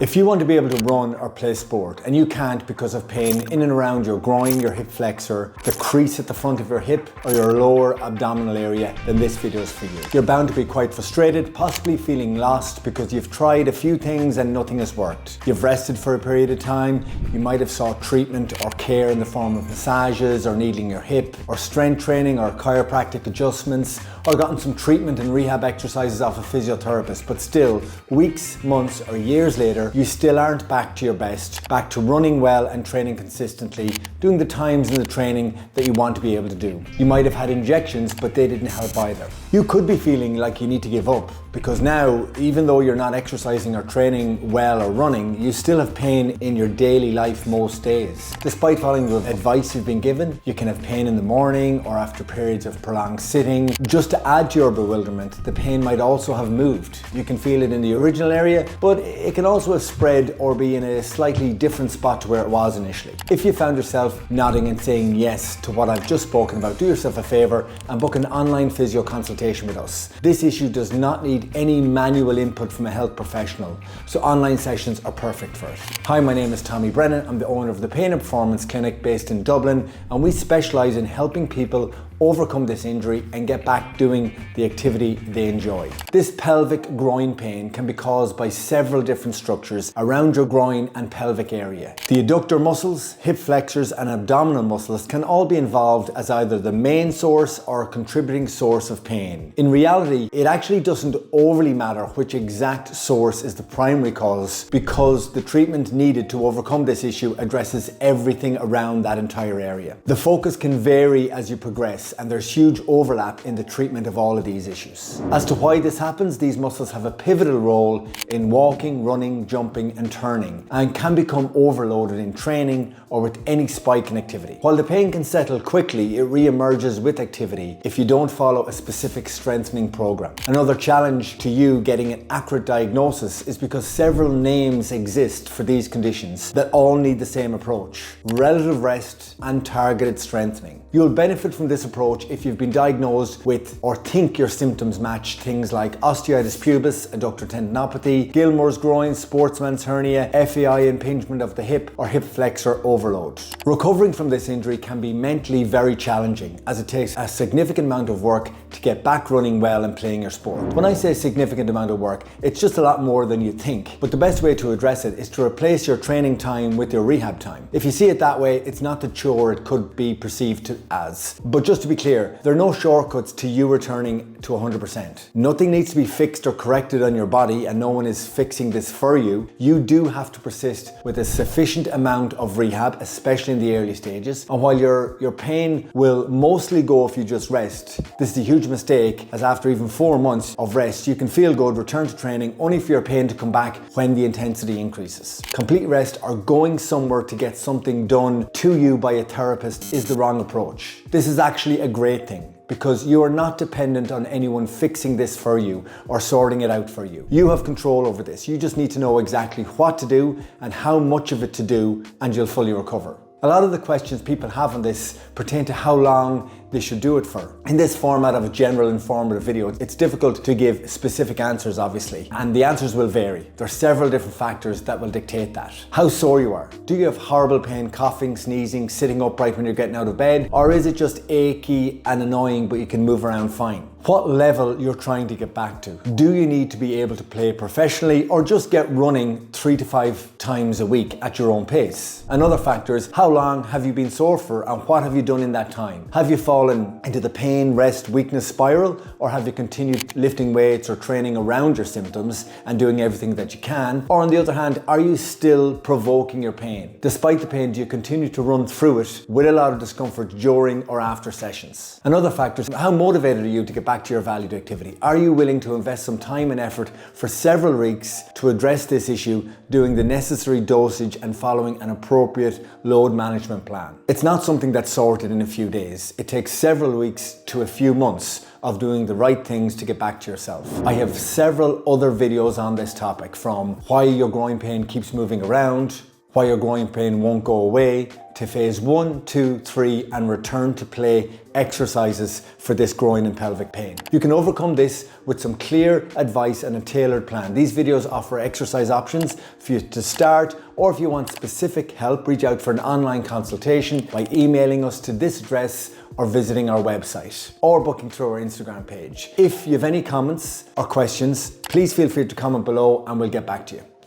If you want to be able to run or play sport and you can't because of pain in and around your groin, your hip flexor, the crease at the front of your hip or your lower abdominal area, then this video is for you. You're bound to be quite frustrated, possibly feeling lost because you've tried a few things and nothing has worked. You've rested for a period of time, you might have sought treatment or care in the form of massages or needling your hip or strength training or chiropractic adjustments or gotten some treatment and rehab exercises off a physiotherapist, but still, weeks, months or years later, you still aren't back to your best, back to running well and training consistently, doing the times in the training that you want to be able to do. You might have had injections, but they didn't help either. You could be feeling like you need to give up because now, even though you're not exercising or training well or running, you still have pain in your daily life most days. Despite following the advice you've been given, you can have pain in the morning or after periods of prolonged sitting. Just to add to your bewilderment, the pain might also have moved. You can feel it in the original area, but it can also have spread or be in a slightly different spot to where it was initially. If you found yourself nodding and saying yes to what I've just spoken about, do yourself a favor and book an online physio consultation with us. This issue does not need any manual input from a health professional, so online sessions are perfect for it. Hi, my name is Tommy Brennan. I'm the owner of the Pain and Performance Clinic based in Dublin, and we specialise in helping people overcome this injury and get back doing the activity they enjoy. This pelvic groin pain can be caused by several different structures around your groin and pelvic area. The adductor muscles, hip flexors and abdominal muscles can all be involved as either the main source or a contributing source of pain. In reality, it actually doesn't overly matter which exact source is the primary cause because the treatment needed to overcome this issue addresses everything around that entire area. The focus can vary as you progress, and there's huge overlap in the treatment of all of these issues. As to why this happens, these muscles have a pivotal role in walking, running, jumping and turning, and can become overloaded in training or with any spike in activity. While the pain can settle quickly, it re-emerges with activity if you don't follow a specific strengthening program. Another challenge to you getting an accurate diagnosis is because several names exist for these conditions that all need the same approach: relative rest and targeted strengthening. You'll benefit from this approach if you've been diagnosed with or think your symptoms match things like osteitis pubis, adductor tendinopathy, Gilmore's groin, sportsman's hernia, FAI impingement of the hip, or hip flexor overload. Recovering from this injury can be mentally very challenging as it takes a significant amount of work to get back running well and playing your sport. When I say significant amount of work, it's just a lot more than you think. But the best way to address it is to replace your training time with your rehab time. If you see it that way, it's not the chore it could be perceived as. But just to be clear, there are no shortcuts to you returning to 100%. Nothing needs to be fixed or corrected on your body, and no one is fixing this for you. You do have to persist with a sufficient amount of rehab, especially in the early stages. And while your pain will mostly go if you just rest, this is a huge mistake, as after even 4 months of rest, you can feel good, return to training, only for your pain to come back when the intensity increases. Complete rest or going somewhere to get something done to you by a therapist is the wrong approach. This is actually a great thing, because you are not dependent on anyone fixing this for you or sorting it out for you. You have control over this. You just need to know exactly what to do and how much of it to do, and you'll fully recover. A lot of the questions people have on this pertain to how long they should do it for. In this format of a general informative video, it's difficult to give specific answers, obviously, and the answers will vary. There are several different factors that will dictate that. How sore you are. Do you have horrible pain, coughing, sneezing, sitting upright when you're getting out of bed? Or is it just achy and annoying but you can move around fine? What level you're trying to get back to. Do you need to be able to play professionally or just get running 3 to 5 times a week at your own pace? Another factor is how long have you been sore for and what have you done in that time? Have you fallen into the pain, rest, weakness spiral, or have you continued lifting weights or training around your symptoms and doing everything that you can? Or on the other hand, are you still provoking your pain? Despite the pain, do you continue to run through it with a lot of discomfort during or after sessions? Another factor is how motivated are you to get back to your valued activity? Are you willing to invest some time and effort for several weeks to address this issue, doing the necessary dosage and following an appropriate load management plan? It's not something that's sorted in a few days. It takes several weeks to a few months of doing the right things to get back to yourself. I have several other videos on this topic, from why your groin pain keeps moving around, why your groin pain won't go away, to phase 1, 2, 3 and return to play exercises for this groin and pelvic pain. You can overcome this with some clear advice and a tailored plan. These videos offer exercise options for you to start, or if you want specific help, reach out for an online consultation by emailing us to this address or visiting our website or booking through our Instagram page. If you have any comments or questions, please feel free to comment below and we'll get back to you.